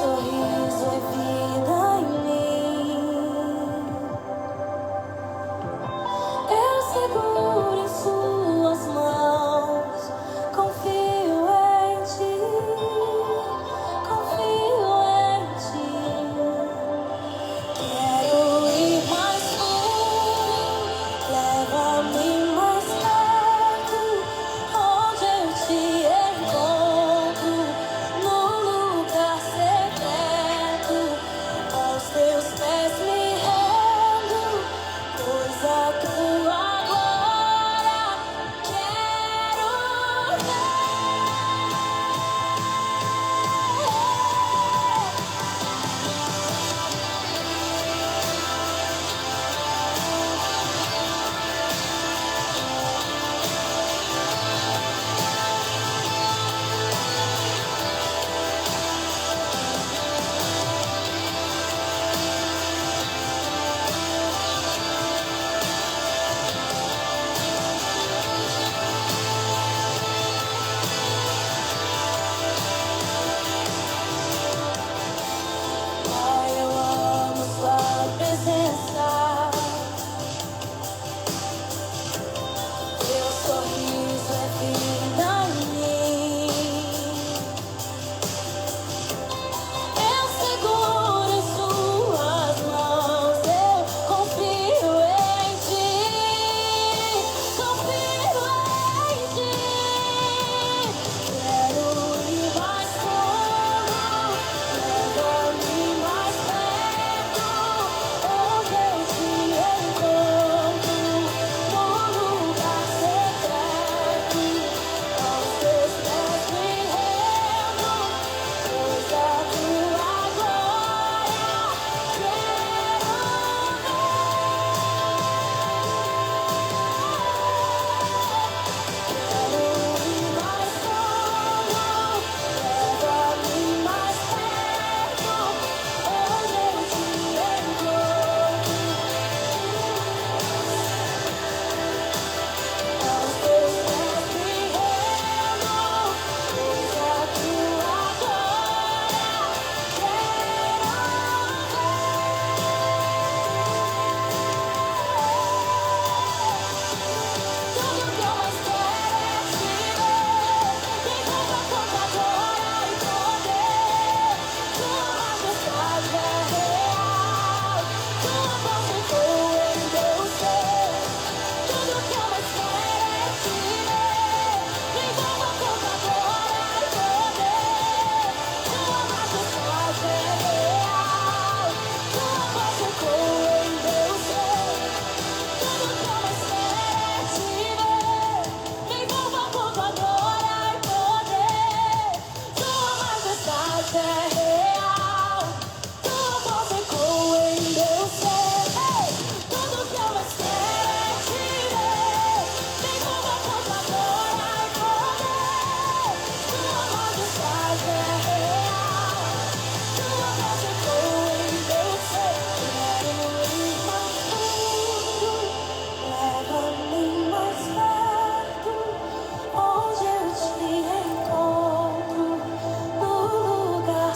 sorriso é vida em mim. Eu seguro em suas mãos, confio em ti, confio em ti. Quero ir mais fundo, leva-me mais perto, onde eu te encontro, no lugar secreto. Aos teus pés me rendo, pois a tua glória quero ver. Pai, eu amo sua presença. Teu sorriso é vida em mim. Eu seguro em suas mãos, eu confio em ti, confio em ti. Quero ir mais fundo, leva-me mais perto, onde eu te encontro, no lugar secreto. Aos teus pés me rendo, pois a tua glória quero ir mais fundo, leva-me mais perto, onde eu te encontro. Aos teus pés me rendo, pois a tua glória tudo que eu mais quero é te ver. Me envolva com tua glória e poder. Tua majestade é real, tua voz ecoa em meu ser. Tudo que eu mais quero é te ver. Me envolva com tua glória e poder. Tua majestade é real, tua voz ecoa em meu ser. Tudo que eu mais quero é te ver. Me envolva com tua glória e poder. Tua majestade é real, tua voz ecoa em meu ser. Tudo que eu mais quero é te ver. Me envolva com tua glória e poder. Tua majestade é real, tua voz ecoa em meu ser. Quero ir mais fundo, leva-me mais perto, onde eu te encontro, no lugar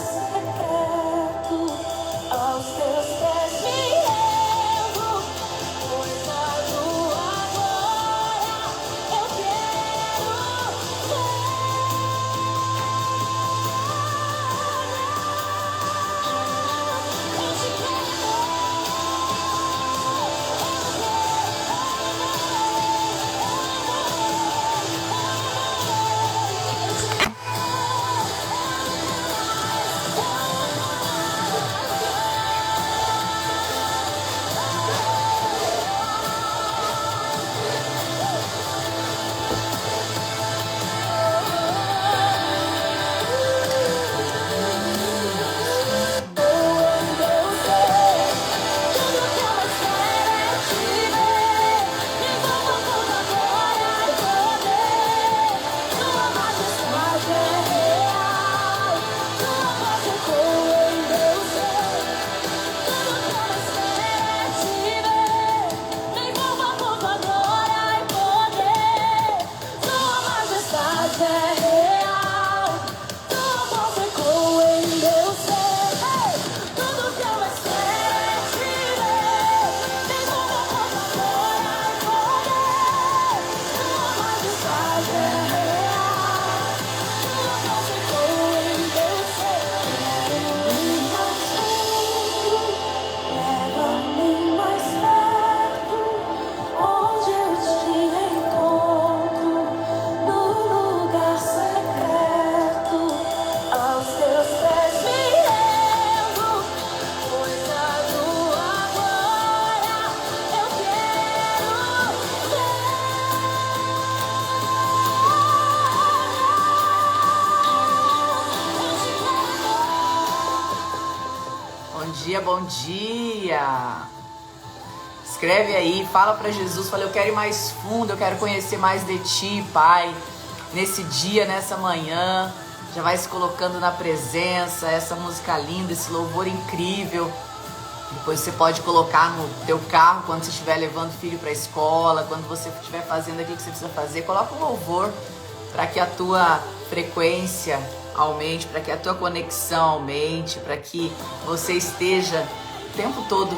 dia, bom dia. Escreve aí, fala para Jesus, fala, eu quero ir mais fundo, eu quero conhecer mais de Ti, Pai. Nesse dia, nessa manhã, já vai se colocando na presença, essa música linda, esse louvor incrível. Depois você pode colocar no teu carro, quando você estiver levando o filho para a escola, quando você estiver fazendo aquilo que você precisa fazer, coloca um louvor para que a tua frequência aumente, para que a tua conexão aumente, para que você esteja o tempo todo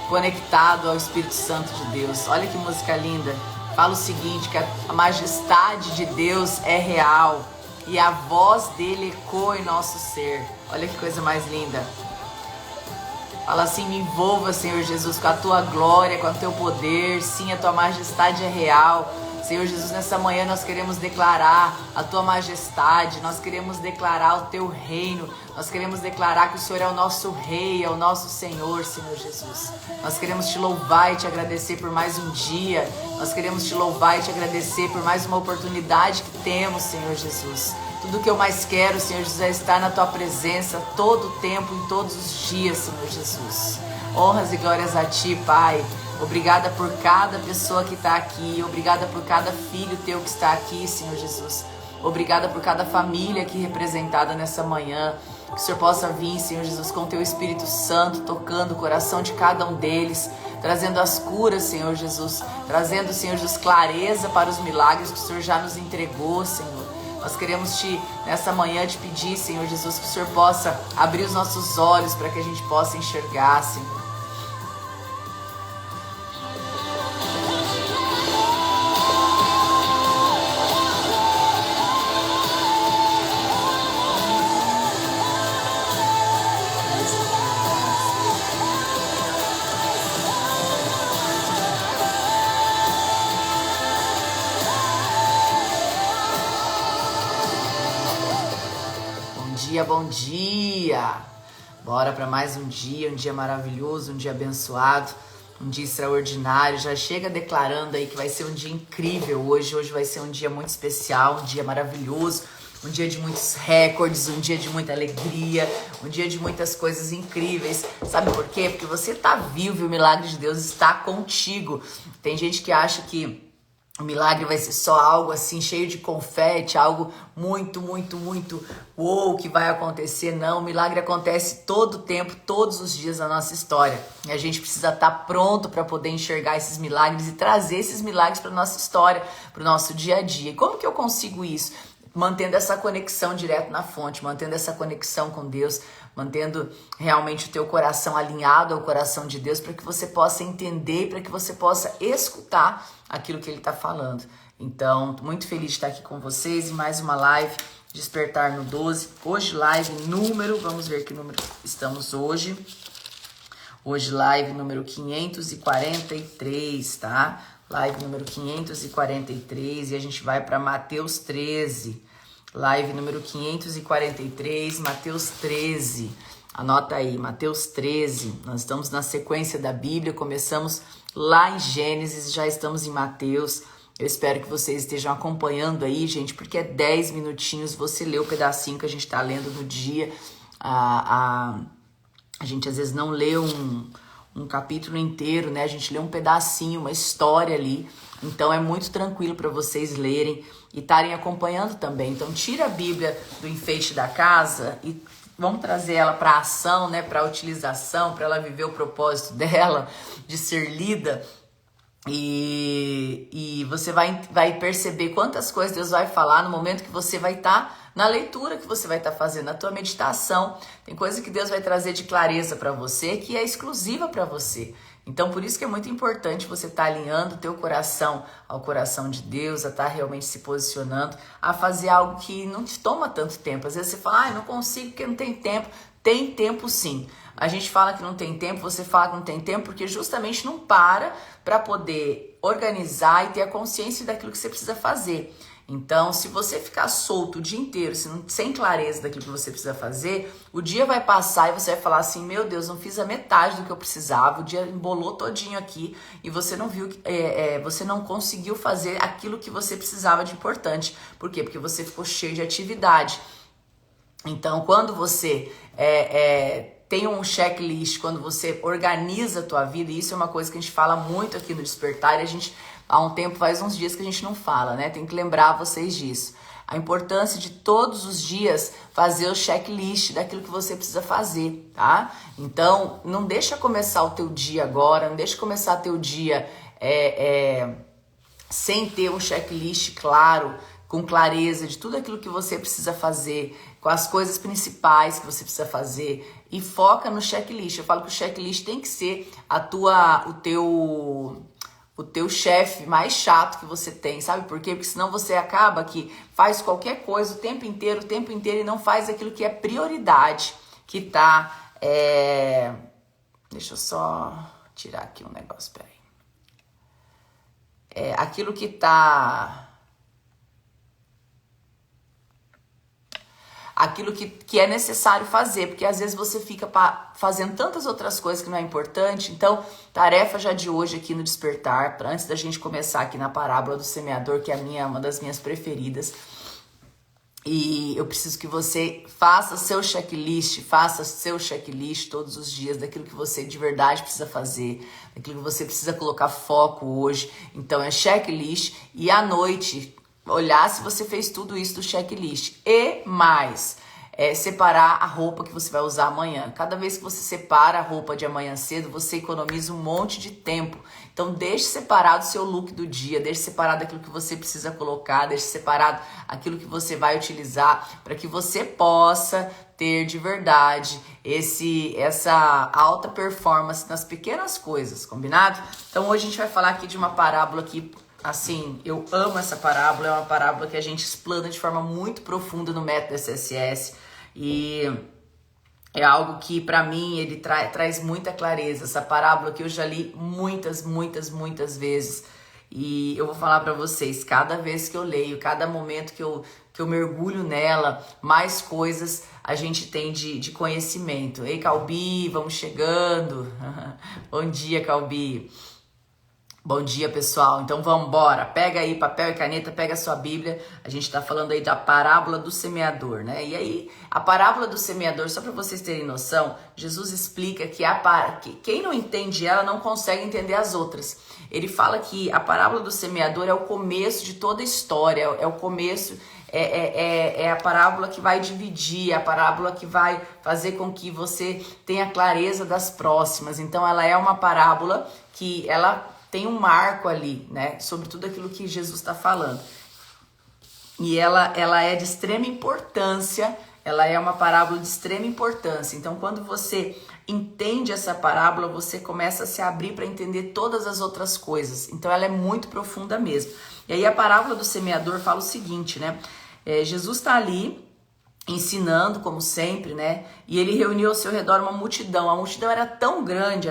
conectado ao Espírito Santo de Deus. Olha que música linda. Fala o seguinte, que a majestade de Deus é real e a voz dele ecoa em nosso ser. Olha que coisa mais linda. Fala assim, me envolva, Senhor Jesus, com a tua glória, com o teu poder. Sim, a tua majestade é real. Senhor Jesus, nessa manhã nós queremos declarar a tua majestade, nós queremos declarar o teu reino, nós queremos declarar que o Senhor é o nosso rei, é o nosso Senhor, Senhor Jesus. Nós queremos te louvar e te agradecer por mais um dia, nós queremos te louvar e te agradecer por mais uma oportunidade que temos, Senhor Jesus. Tudo que eu mais quero, Senhor Jesus, é estar na tua presença todo o tempo, em todos os dias, Senhor Jesus. Honras e glórias a ti, Pai. Obrigada por cada pessoa que está aqui. Obrigada por cada filho teu que está aqui, Senhor Jesus. Obrigada por cada família aqui representada nessa manhã. Que o Senhor possa vir, Senhor Jesus, com o teu Espírito Santo, tocando o coração de cada um deles, trazendo as curas, Senhor Jesus, trazendo, Senhor Jesus, clareza para os milagres que o Senhor já nos entregou, Senhor. Nós queremos nessa manhã, te pedir, Senhor Jesus, que o Senhor possa abrir os nossos olhos para que a gente possa enxergar, Senhor. Bom dia! Bora para mais um dia maravilhoso, um dia abençoado, um dia extraordinário. Já chega declarando aí que vai ser um dia incrível hoje. Hoje vai ser um dia muito especial, um dia maravilhoso, um dia de muitos recordes, um dia de muita alegria, um dia de muitas coisas incríveis. Sabe por quê? Porque você tá vivo e o milagre de Deus está contigo. Tem gente que acha que o milagre vai ser só algo assim, cheio de confete, algo muito uou, que vai acontecer. Não, o milagre acontece todo o tempo, todos os dias na nossa história. E a gente precisa estar pronto para poder enxergar esses milagres e trazer esses milagres para nossa história, para o nosso dia a dia. E como que eu consigo isso? Mantendo essa conexão direto na fonte, mantendo essa conexão com Deus, mantendo realmente o teu coração alinhado ao coração de Deus, para que você possa entender, para que você possa escutar aquilo que Ele está falando. Então, muito feliz de estar aqui com vocês em mais uma live, Despertar no 12. Hoje live número, vamos ver que número estamos hoje. Hoje live número 543, tá? Live número 543 e a gente vai para Mateus 13. Live número 543, Mateus 13. Anota aí, Mateus 13. Nós estamos na sequência da Bíblia, começamos lá em Gênesis, já estamos em Mateus. Eu espero que vocês estejam acompanhando aí, gente, porque é 10 minutinhos, você lê o pedacinho que a gente está lendo no dia. A gente às vezes não lê um capítulo inteiro, né? A gente lê um pedacinho, uma história ali. Então é muito tranquilo para vocês lerem e estarem acompanhando também. Então tira a Bíblia do enfeite da casa e vamos trazer ela para ação, né? Para utilização, para ela viver o propósito dela, de ser lida. E você vai perceber quantas coisas Deus vai falar no momento que você vai estar na leitura que você vai estar fazendo, na tua meditação. Tem coisa que Deus vai trazer de clareza para você que é exclusiva para você. Então, por isso que é muito importante você estar alinhando o teu coração ao coração de Deus, a estar realmente se posicionando, a fazer algo que não te toma tanto tempo. Às vezes você fala, não consigo porque não tem tempo. Tem tempo sim. A gente fala que não tem tempo, você fala que não tem tempo, porque justamente não para poder organizar e ter a consciência daquilo que você precisa fazer. Então, se você ficar solto o dia inteiro, sem clareza daquilo que você precisa fazer, o dia vai passar e você vai falar assim, meu Deus, não fiz a metade do que eu precisava, o dia embolou todinho aqui e você não viu, você não conseguiu fazer aquilo que você precisava de importante. Por quê? Porque você ficou cheio de atividade. Então, quando você tem um checklist quando você organiza a tua vida, e isso é uma coisa que a gente fala muito aqui no Despertar, e a gente, há um tempo, faz uns dias que a gente não fala, né? Tem que lembrar vocês disso. A importância de todos os dias fazer o checklist daquilo que você precisa fazer, tá? Então, não deixa começar o teu dia agora, não deixa começar teu dia sem ter um checklist claro, com clareza de tudo aquilo que você precisa fazer, com as coisas principais que você precisa fazer, e foca no checklist. Eu falo que o checklist tem que ser o teu chefe mais chato que você tem, sabe por quê? Porque senão você acaba que faz qualquer coisa o tempo inteiro, e não faz aquilo que é prioridade, que tá... Deixa eu só tirar aqui um negócio, peraí. Aquilo que tá... Aquilo que é necessário fazer, porque às vezes você fica fazendo tantas outras coisas que não é importante. Então, tarefa já de hoje aqui no Despertar, antes da gente começar aqui na parábola do semeador, que é uma das minhas preferidas. E eu preciso que você faça seu checklist todos os dias, daquilo que você de verdade precisa fazer, daquilo que você precisa colocar foco hoje. Então, é checklist, e à noite... olhar se você fez tudo isso do checklist. E mais, separar a roupa que você vai usar amanhã. Cada vez que você separa a roupa de amanhã cedo, você economiza um monte de tempo. Então deixe separado o seu look do dia, deixe separado aquilo que você precisa colocar, deixe separado aquilo que você vai utilizar, para que você possa ter de verdade essa alta performance nas pequenas coisas, combinado? Então hoje a gente vai falar aqui de uma parábola que... assim, eu amo essa parábola, é uma parábola que a gente explana de forma muito profunda no método SSS, e é algo que pra mim ele traz muita clareza. Essa parábola que eu já li muitas vezes, e eu vou falar pra vocês, cada vez que eu leio, cada momento que eu mergulho nela, mais coisas a gente tem de conhecimento. Ei, Calbi, vamos chegando. Bom dia, Calbi. Bom dia, pessoal. Então vamos embora. Pega aí papel e caneta, pega a sua Bíblia. A gente está falando aí da parábola do semeador, né? E aí, a parábola do semeador, só para vocês terem noção, Jesus explica que quem não entende ela não consegue entender as outras. Ele fala que a parábola do semeador é o começo de toda a história, é o começo, é a parábola que vai dividir, é a parábola que vai fazer com que você tenha clareza das próximas. Então ela é uma parábola que ela tem um marco ali, né, sobre tudo aquilo que Jesus está falando. E ela é de extrema importância, ela é uma parábola de extrema importância. Então, quando você entende essa parábola, você começa a se abrir para entender todas as outras coisas. Então, ela é muito profunda mesmo. E aí, a parábola do semeador fala o seguinte, né? Jesus está ali ensinando, como sempre, né? E ele reuniu ao seu redor uma multidão. A multidão era tão grande,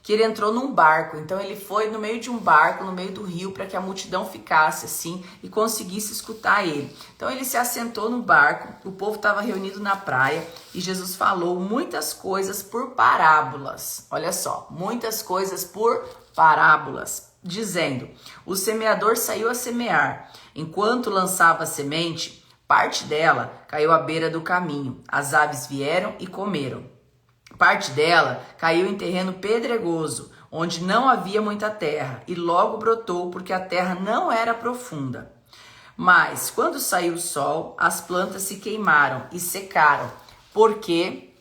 que ele entrou num barco. Então ele foi no meio de um barco, no meio do rio, para que a multidão ficasse assim e conseguisse escutar ele. Então ele se assentou no barco, o povo estava reunido na praia e Jesus falou muitas coisas por parábolas. Olha só, muitas coisas por parábolas, dizendo: o semeador saiu a semear. Enquanto lançava a semente, parte dela caiu à beira do caminho. As aves vieram e comeram. Parte dela caiu em terreno pedregoso, onde não havia muita terra, e logo brotou, porque a terra não era profunda. Mas, quando saiu o sol, as plantas se queimaram e secaram, porque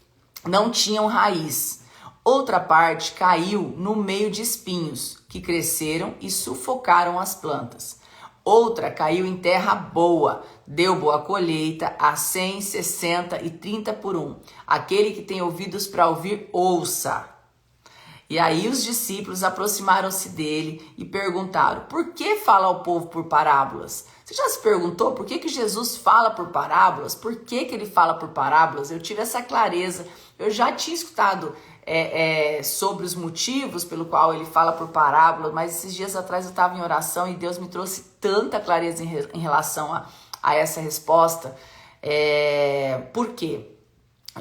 não tinham raiz. Outra parte caiu no meio de espinhos, que cresceram e sufocaram as plantas. Outra caiu em terra boa, deu boa colheita a 100, 60 e 30 por 1. Aquele que tem ouvidos para ouvir, ouça. E aí os discípulos aproximaram-se dele e perguntaram: por que fala ao povo por parábolas? Você já se perguntou por que Jesus fala por parábolas? Por que ele fala por parábolas? Eu tive essa clareza. Eu já tinha escutado sobre os motivos pelo qual ele fala por parábolas, mas esses dias atrás eu estava em oração e Deus me trouxe tanta clareza em relação a essa resposta. Por quê?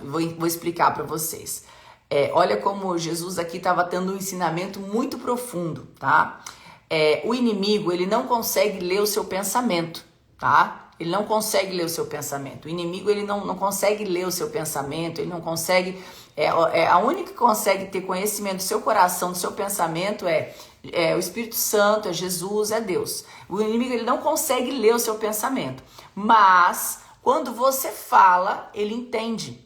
Vou explicar para vocês. Olha como Jesus aqui estava tendo um ensinamento muito profundo, tá? O inimigo, ele não consegue ler o seu pensamento, tá? Ele não consegue ler o seu pensamento. O inimigo, ele não consegue ler o seu pensamento, ele não consegue... a única que consegue ter conhecimento do seu coração, do seu pensamento é o Espírito Santo, é Jesus, é Deus. O inimigo, ele não consegue ler o seu pensamento. Mas, quando você fala, ele entende.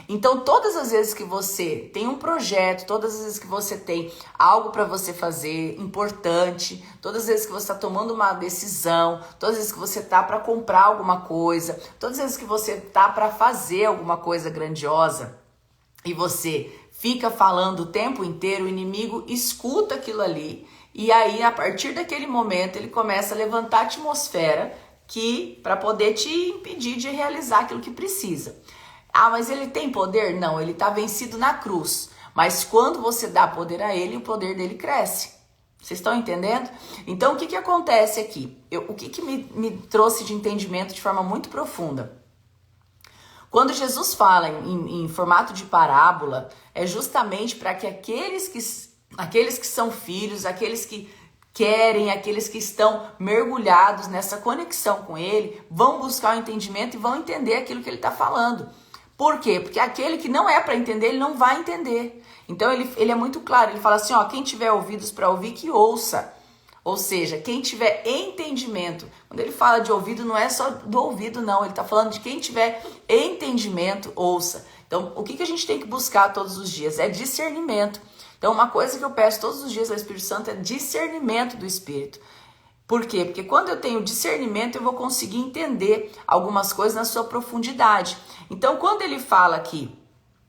Então, todas as vezes que você tem um projeto, todas as vezes que você tem algo para você fazer importante, todas as vezes que você está tomando uma decisão, todas as vezes que você tá para comprar alguma coisa, todas as vezes que você tá para fazer alguma coisa grandiosa e você fica falando o tempo inteiro, o inimigo escuta aquilo ali e aí, a partir daquele momento, ele começa a levantar a atmosfera para poder te impedir de realizar aquilo que precisa. Ah, mas ele tem poder? Não, ele está vencido na cruz. Mas quando você dá poder a ele, o poder dele cresce. Vocês estão entendendo? Então, o que acontece aqui? O que me trouxe de entendimento de forma muito profunda? Quando Jesus fala em formato de parábola, é justamente para que aqueles que são filhos, aqueles que querem, aqueles que estão mergulhados nessa conexão com ele, vão buscar o entendimento e vão entender aquilo que ele está falando. Por quê? Porque aquele que não é para entender, ele não vai entender. Então ele é muito claro, ele fala assim, ó, quem tiver ouvidos para ouvir, que ouça. Ou seja, quem tiver entendimento. Quando ele fala de ouvido, não é só do ouvido, não. Ele está falando de quem tiver entendimento, ouça. Então, o que a gente tem que buscar todos os dias? É discernimento. Então, uma coisa que eu peço todos os dias ao Espírito Santo é discernimento do Espírito. Por quê? Porque quando eu tenho discernimento, eu vou conseguir entender algumas coisas na sua profundidade. Então, quando ele fala aqui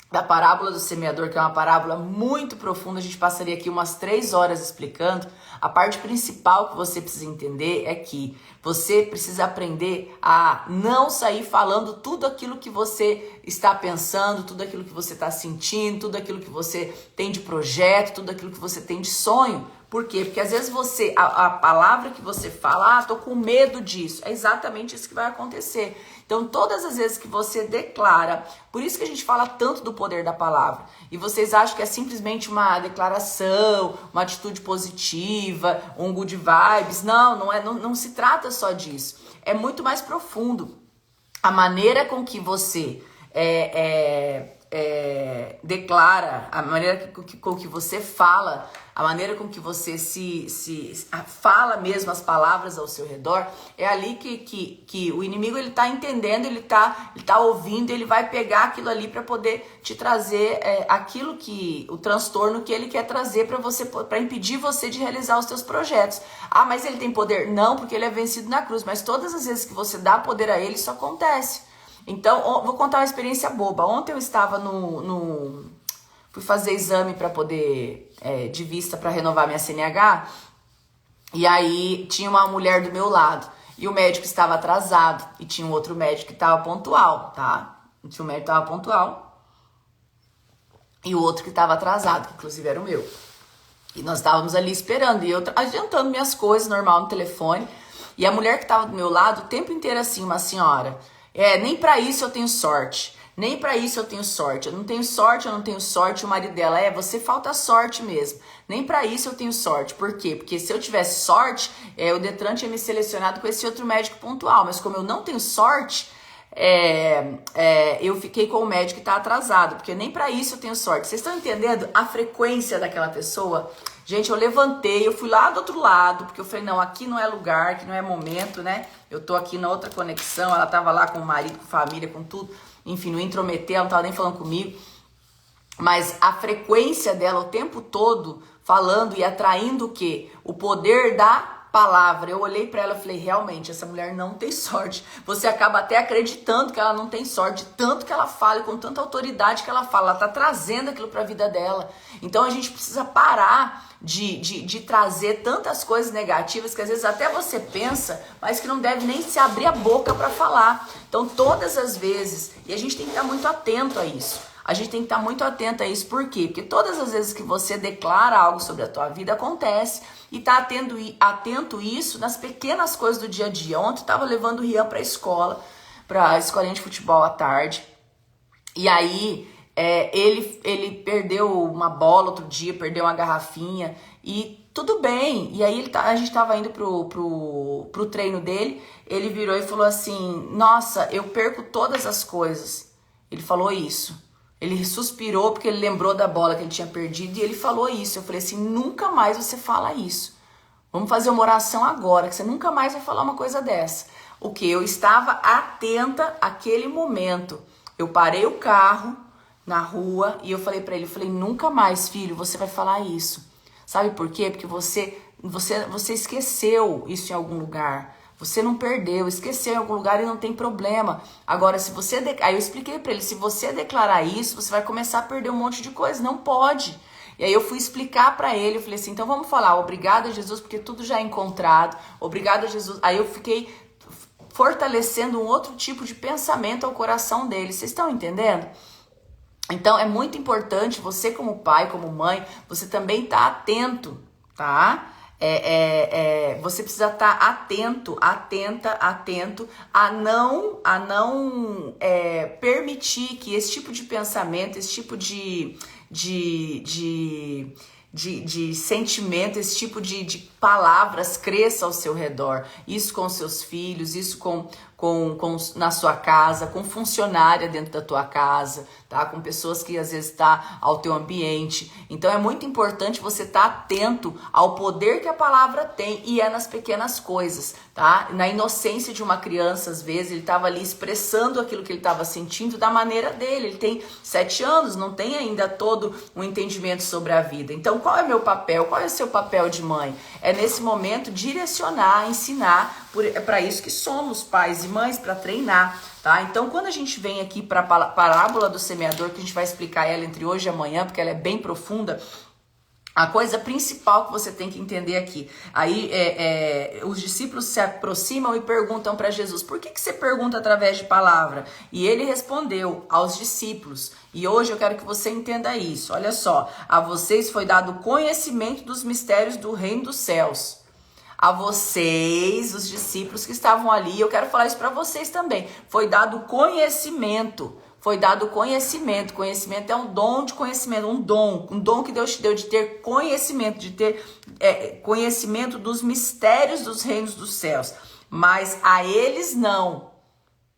da parábola do semeador, que é uma parábola muito profunda, a gente passaria aqui umas 3 horas explicando, a parte principal que você precisa entender é que você precisa aprender a não sair falando tudo aquilo que você está pensando, tudo aquilo que você está sentindo, tudo aquilo que você tem de projeto, tudo aquilo que você tem de sonho. Por quê? Porque às vezes a palavra que você fala, tô com medo disso, é exatamente isso que vai acontecer. Então, todas as vezes que você declara, por isso que a gente fala tanto do poder da palavra, e vocês acham que é simplesmente uma declaração, uma atitude positiva, um good vibes, não se trata só disso, é muito mais profundo. A maneira com que você declara, a maneira com que você fala, a maneira com que você fala mesmo as palavras ao seu redor, é ali que o inimigo ele tá entendendo, ele tá ouvindo, ele vai pegar aquilo ali para poder te trazer aquilo o transtorno que ele quer trazer para impedir você de realizar os seus projetos. Ah, mas ele tem poder? Não, porque ele é vencido na cruz, mas todas as vezes que você dá poder a ele, isso acontece. Então, vou contar uma experiência boba. Ontem eu estava fui fazer exame para poder, de vista para renovar minha CNH, e aí tinha uma mulher do meu lado, e o médico estava atrasado, e tinha um outro médico que estava pontual, tá? Tinha um médico que estava pontual, e o outro que estava atrasado, que inclusive era o meu. E nós estávamos ali esperando, e eu adiantando minhas coisas, normal, no telefone, e a mulher que estava do meu lado, o tempo inteiro assim, uma senhora... nem pra isso eu tenho sorte. Nem pra isso eu tenho sorte. Eu não tenho sorte. O marido dela, você falta sorte mesmo. Nem pra isso eu tenho sorte. Por quê? Porque se eu tivesse sorte, o Detran tinha me selecionado com esse outro médico pontual. Mas como eu não tenho sorte, eu fiquei com o médico que tá atrasado. Porque nem pra isso eu tenho sorte. Vocês estão entendendo a frequência daquela pessoa? Gente, eu levantei, eu fui lá do outro lado, porque eu falei, não, aqui não é lugar, aqui não é momento, né? Eu tô aqui na outra conexão, ela tava lá com o marido, com família, com tudo. Enfim, não intrometer, ela não tava nem falando comigo. Mas a frequência dela o tempo todo falando e atraindo o quê? O poder da palavra. Eu olhei pra ela e falei, realmente, essa mulher não tem sorte. Você acaba até acreditando que ela não tem sorte, de tanto que ela fala, com tanta autoridade que ela fala. Ela tá trazendo aquilo pra vida dela. Então a gente precisa parar de trazer tantas coisas negativas que às vezes até você pensa, mas que não deve nem se abrir a boca para falar. Então todas as vezes, e a gente tem que estar muito atento a isso. A gente tem que estar muito atento a isso. Por quê? Porque todas as vezes que você declara algo sobre a tua vida, acontece. E tá atento isso nas pequenas coisas do dia a dia. Ontem eu tava levando o Rian pra escolinha de futebol à tarde. E aí... ele perdeu uma bola outro dia, perdeu uma garrafinha e tudo bem. E aí a gente tava indo pro treino dele, ele virou e falou assim, nossa, eu perco todas as coisas. Ele falou isso. Ele suspirou porque ele lembrou da bola que ele tinha perdido e ele falou isso. Eu falei assim, nunca mais você fala isso. Vamos fazer uma oração agora, que você nunca mais vai falar uma coisa dessa. O que? Eu estava atenta àquele momento. Eu parei o carro na rua e eu falei pra ele, nunca mais, filho, você vai falar isso. Sabe por quê? Porque você esqueceu isso em algum lugar. Você não perdeu, esqueceu em algum lugar e não tem problema. Agora, se você... Aí eu expliquei pra ele, se você declarar isso, você vai começar a perder um monte de coisa. Não pode. E aí eu fui explicar pra ele, eu falei assim, então vamos falar, obrigada Jesus, porque tudo já é encontrado. Obrigada Jesus. Aí eu fiquei fortalecendo um outro tipo de pensamento ao coração dele. Vocês estão entendendo? Então é muito importante você como pai, como mãe, você também tá atento, tá? Você precisa estar atento a não permitir que esse tipo de pensamento, esse tipo de sentimento, esse tipo de palavras cresça ao seu redor. Isso com seus filhos, isso na sua casa, com funcionária dentro da tua casa, tá? Com pessoas que às vezes tá ao teu ambiente. Então é muito importante você estar atento ao poder que a palavra tem e é nas pequenas coisas, tá? Na inocência de uma criança, às vezes, ele estava ali expressando aquilo que ele estava sentindo da maneira dele. Ele tem 7 anos, não tem ainda todo um entendimento sobre a vida. Então qual é o meu papel? Qual é o seu papel de mãe? É nesse momento direcionar, ensinar, é para isso que somos pais e mães, para treinar, tá? Então, quando a gente vem aqui para a parábola do semeador, que a gente vai explicar ela entre hoje e amanhã, porque ela é bem profunda, a coisa principal que você tem que entender aqui, aí os discípulos se aproximam e perguntam para Jesus, por que você pergunta através de palavra? E ele respondeu aos discípulos, e hoje eu quero que você entenda isso, olha só, a vocês foi dado conhecimento dos mistérios do reino dos céus. A vocês, os discípulos que estavam ali, eu quero falar isso para vocês também. Foi dado conhecimento. Foi dado conhecimento. Conhecimento é um dom de conhecimento, um dom que Deus te deu de ter conhecimento, de ter conhecimento dos mistérios dos reinos dos céus. Mas a eles não.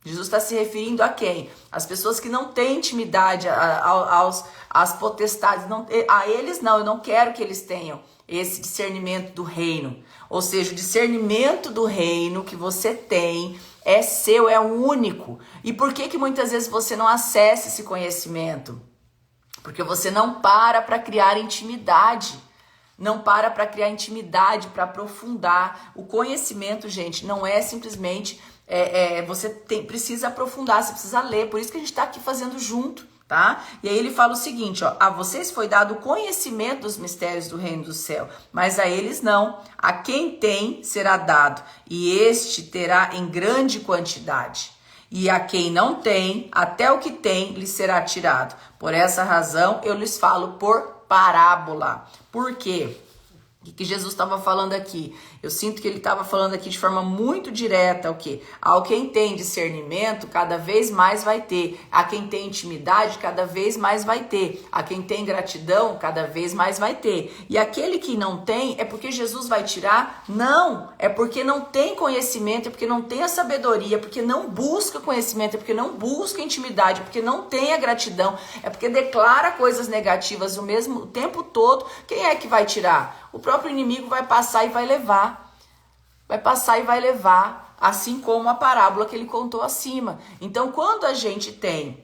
Jesus está se referindo a quem? As pessoas que não têm intimidade, às potestades. A eles não, eu não quero que eles tenham esse discernimento do reino. Ou seja, o discernimento do reino que você tem é seu, é único. E por que muitas vezes você não acessa esse conhecimento? Porque você não para criar intimidade. Não para criar intimidade, para aprofundar. O conhecimento, gente, não é simplesmente... você precisa aprofundar, você precisa ler. Por isso que a gente está aqui fazendo junto. Tá? E aí ele fala o seguinte, ó, a vocês foi dado o conhecimento dos mistérios do reino do céu, mas a eles não. A quem tem será dado, e este terá em grande quantidade. E a quem não tem, até o que tem lhe será tirado. Por essa razão eu lhes falo por parábola. Por quê? O que Jesus estava falando aqui? Eu sinto que ele estava falando aqui de forma muito direta o quê? Ao quem tem discernimento, cada vez mais vai ter. A quem tem intimidade, cada vez mais vai ter. A quem tem gratidão, cada vez mais vai ter. E aquele que não tem, é porque Jesus vai tirar? Não, é porque não tem conhecimento, é porque não tem a sabedoria, é porque não busca conhecimento, é porque não busca intimidade, é porque não tem a gratidão, é porque declara coisas negativas o tempo todo. Quem é que vai tirar? O próprio inimigo vai passar e vai levar. Vai passar e vai levar, assim como a parábola que ele contou acima. Então, quando a gente tem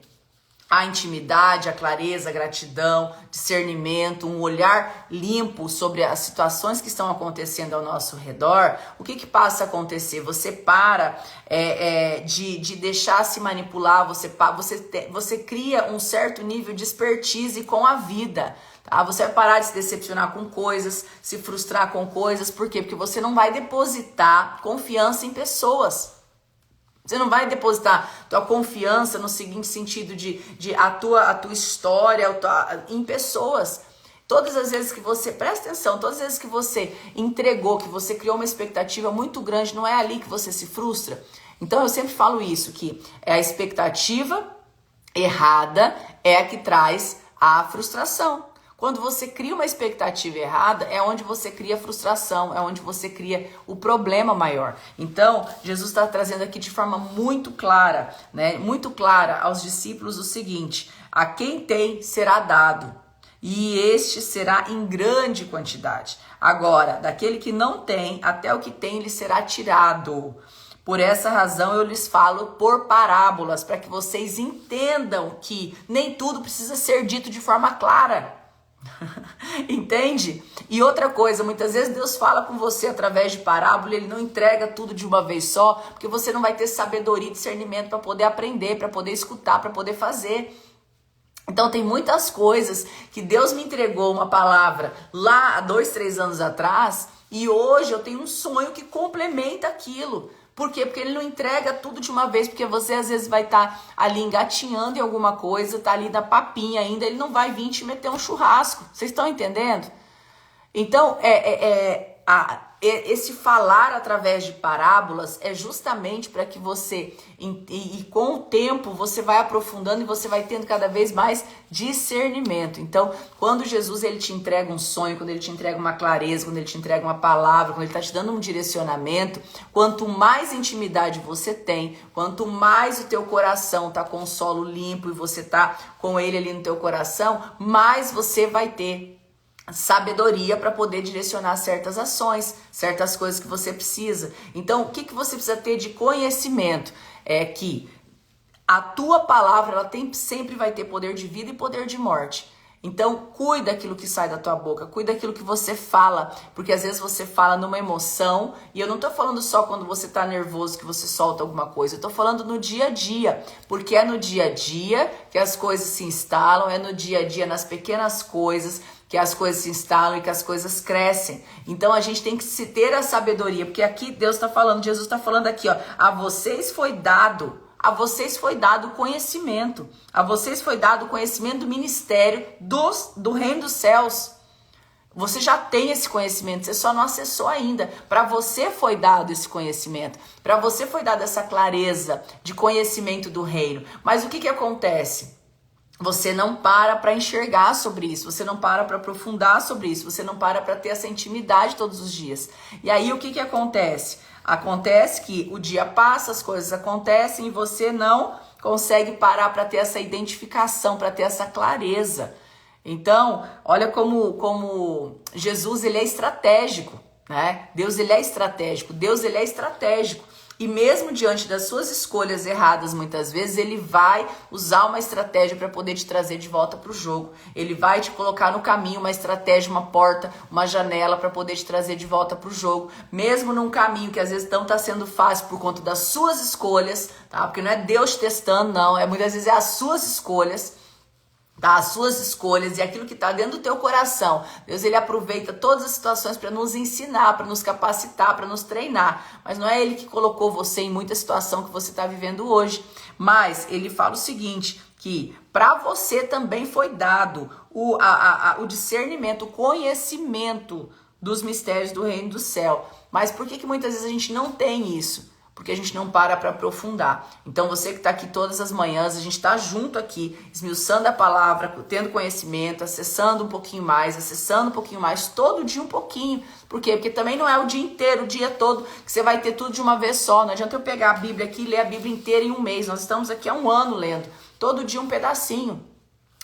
a intimidade, a clareza, a gratidão, discernimento, um olhar limpo sobre as situações que estão acontecendo ao nosso redor, o que passa a acontecer? Você para de deixar se manipular, você cria um certo nível de expertise com a vida. Tá? Você vai parar de se decepcionar com coisas, se frustrar com coisas. Por quê? Porque você não vai depositar confiança em pessoas. Você não vai depositar tua confiança no seguinte sentido de a tua história em pessoas. Todas as vezes que você, presta atenção, todas as vezes que você entregou, que você criou uma expectativa muito grande, não é ali que você se frustra? Então eu sempre falo isso, que é a expectativa errada é a que traz a frustração. Quando você cria uma expectativa errada, é onde você cria frustração, é onde você cria o problema maior. Então, Jesus está trazendo aqui de forma muito clara, né? Muito clara aos discípulos o seguinte: a quem tem será dado, e este será em grande quantidade. Agora, daquele que não tem, até o que tem lhe será tirado. Por essa razão eu lhes falo por parábolas, para que vocês entendam que nem tudo precisa ser dito de forma clara. Entende? E outra coisa, muitas vezes Deus fala com você através de parábola, Ele não entrega tudo de uma vez só, porque você não vai ter sabedoria e discernimento para poder aprender, para poder escutar, para poder fazer. Então tem muitas coisas que Deus me entregou uma palavra lá há 2, 3 anos atrás, e hoje eu tenho um sonho que complementa aquilo. Por quê? Porque ele não entrega tudo de uma vez, porque você às vezes vai estar ali engatinhando em alguma coisa, tá ali da papinha ainda, ele não vai vir te meter um churrasco. Vocês estão entendendo? Então, esse falar através de parábolas é justamente para que você, e com o tempo, você vai aprofundando e você vai tendo cada vez mais discernimento. Então, quando Jesus ele te entrega um sonho, quando ele te entrega uma clareza, quando ele te entrega uma palavra, quando ele está te dando um direcionamento, quanto mais intimidade você tem, quanto mais o teu coração está com o solo limpo e você está com ele ali no teu coração, mais você vai ter sabedoria para poder direcionar certas ações, certas coisas que você precisa. Então, o que você precisa ter de conhecimento? É que a tua palavra, ela sempre vai ter poder de vida e poder de morte. Então, cuida daquilo que sai da tua boca, cuida daquilo que você fala, porque às vezes você fala numa emoção, e eu não tô falando só quando você tá nervoso que você solta alguma coisa, eu tô falando no dia a dia, porque é no dia a dia que as coisas se instalam, é no dia a dia, nas pequenas coisas, que as coisas se instalam e que as coisas crescem. Então a gente tem que se ter a sabedoria, porque aqui Deus está falando, Jesus está falando aqui, ó, a vocês foi dado conhecimento, a vocês foi dado o conhecimento do ministério do reino dos céus. Você já tem esse conhecimento, você só não acessou ainda. Para você foi dado esse conhecimento, para você foi dada essa clareza de conhecimento do reino. Mas o que acontece? Você não para enxergar sobre isso, você não para aprofundar sobre isso, você não para ter essa intimidade todos os dias. E aí o que acontece? Acontece que o dia passa, as coisas acontecem e você não consegue parar para ter essa identificação, para ter essa clareza. Então, olha como Jesus ele é estratégico, né? Deus ele é estratégico, Deus ele é estratégico. E mesmo diante das suas escolhas erradas, muitas vezes, ele vai usar uma estratégia para poder te trazer de volta para o jogo. Ele vai te colocar no caminho uma estratégia, uma porta, uma janela para poder te trazer de volta para o jogo. Mesmo num caminho que às vezes não está sendo fácil por conta das suas escolhas, tá? Porque não é Deus te testando, não. Muitas vezes é as suas escolhas. Tá, as suas escolhas e aquilo que está dentro do teu coração. Deus ele aproveita todas as situações para nos ensinar, para nos capacitar, para nos treinar. Mas não é ele que colocou você em muita situação que você está vivendo hoje. Mas ele fala o seguinte, que para você também foi dado o discernimento, o conhecimento dos mistérios do reino do céu. Mas por que muitas vezes a gente não tem isso? Porque a gente não para aprofundar. Então você que está aqui todas as manhãs, a gente está junto aqui, esmiuçando a palavra, tendo conhecimento, acessando um pouquinho mais, todo dia um pouquinho. Por quê? Porque também não é o dia inteiro, o dia todo, que você vai ter tudo de uma vez só. Não adianta eu pegar a Bíblia aqui e ler a Bíblia inteira em um mês. Nós estamos aqui há 1 ano lendo, todo dia um pedacinho.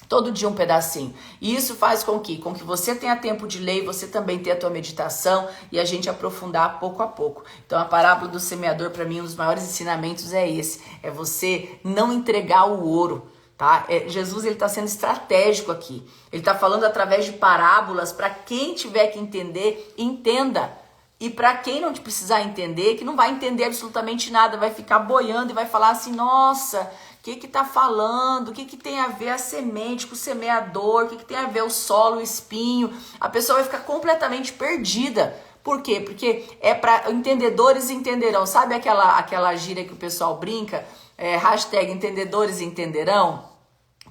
Todo dia um pedacinho. E isso faz com que você tenha tempo de ler e você também tenha a tua meditação e a gente aprofundar pouco a pouco. Então a parábola do semeador, para mim, um dos maiores ensinamentos é esse. É você não entregar o ouro, tá? Jesus ele está sendo estratégico aqui. Ele está falando através de parábolas para quem tiver que entender, entenda. E para quem não precisar entender, que não vai entender absolutamente nada, vai ficar boiando e vai falar assim, nossa... O que tá falando? O que tem a ver a semente com o semeador? O que tem a ver o solo, o espinho? A pessoa vai ficar completamente perdida. Por quê? Porque é para entendedores entenderão. Sabe aquela gíria que o pessoal brinca? Hashtag entendedores entenderão?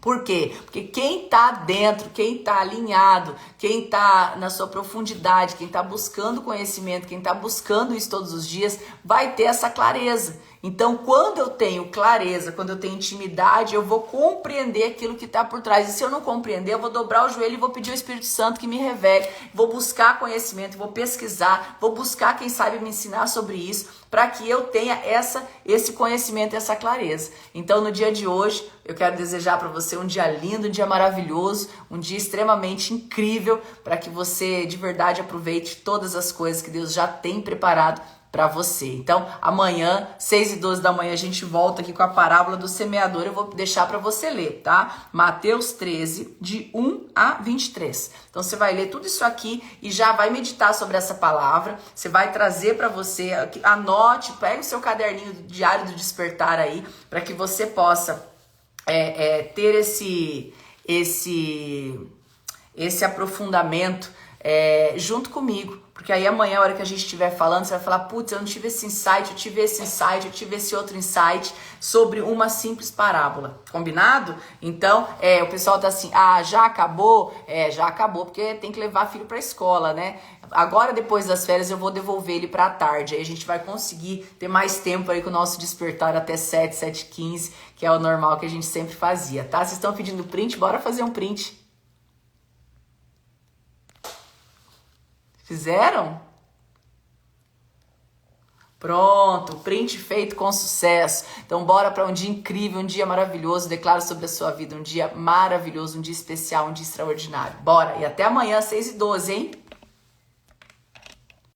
Por quê? Porque quem tá dentro, quem tá alinhado, quem tá na sua profundidade, quem tá buscando conhecimento, quem tá buscando isso todos os dias, vai ter essa clareza. Então, quando eu tenho clareza, quando eu tenho intimidade, eu vou compreender aquilo que está por trás. E se eu não compreender, eu vou dobrar o joelho e vou pedir ao Espírito Santo que me revele. Vou buscar conhecimento, vou pesquisar, vou buscar quem sabe me ensinar sobre isso, para que eu tenha esse conhecimento, essa clareza. Então, no dia de hoje, eu quero desejar para você um dia lindo, um dia maravilhoso, um dia extremamente incrível, para que você de verdade aproveite todas as coisas que Deus já tem preparado para você. Então, amanhã, 6h12 da manhã, a gente volta aqui com a parábola do semeador. Eu vou deixar para você ler, tá? Mateus 13, de 1 a 23. Então, você vai ler tudo isso aqui e já vai meditar sobre essa palavra. Você vai trazer para você, anote, pega o seu caderninho do Diário do Despertar aí, para que você possa ter esse aprofundamento junto comigo. Porque aí amanhã, a hora que a gente estiver falando, você vai falar, putz, eu não tive esse insight, eu tive esse insight, eu tive esse outro insight sobre uma simples parábola. Combinado? Então, o pessoal tá assim, já acabou? Já acabou, porque tem que levar filho pra escola, né? Agora, depois das férias, eu vou devolver ele pra tarde. Aí a gente vai conseguir ter mais tempo aí com o nosso despertar até 7h15, que é o normal que a gente sempre fazia, tá? Vocês estão pedindo print? Bora fazer um print. Fizeram? Pronto, print feito com sucesso. Então bora para um dia incrível, um dia maravilhoso. Declaro sobre a sua vida um dia maravilhoso, um dia especial, um dia extraordinário. Bora, e até amanhã, 6h12, hein?